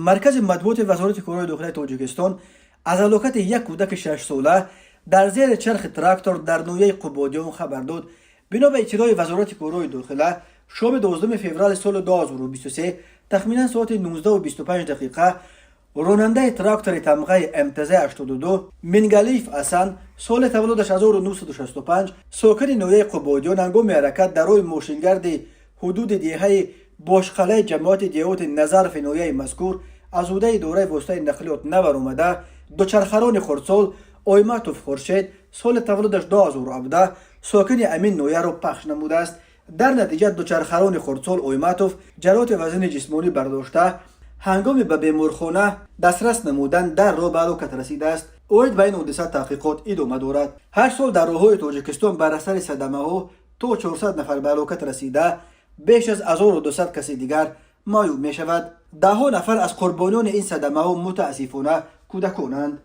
مرکز مطبوعات وزارت کورای داخلی تاجیکستان از هلاکت یک کودک 6 ساله در زیر چرخ تراکتور در نویه قبادیان خبر داد. بنا به اطلاع وزارت کورای داخلی، شام 12 فوریه سال 2023 تخمینا ساعت 19:25 راننده تراکتور تمغه MTZ 82 منگلیف حسن سال تولدش 1965 ساکن نویه قبادیان هنگام حرکت در روی ماشینگرد حدود دیهه باشقله جماعت دیهات نظرف نویه مذکور از عهده دوره واسطه نقلیات نبر آمده دوچرخران خردسال آیماتوف خورشید سال تولدش 2017 ساکن امین نویه را پخش نموده است. در نتیجه دوچرخران خردسال آیماتوف جراحت وزن جسمانی برداشته هنگام به بیمارخانه دسترس نمودن در راه به هلاکت رسیده است. اوید بین حادثه تحقیقات ادامه دارد. هر سال در راههای تاجیکستان بر اثر صدمه ها تا 400 نفر به هلاکت رسیده، بیش از 1200 کسی دیگر معیوب می شود. ده ها نفر از قربانیان این صدمه ها متاسفانه کودکانند.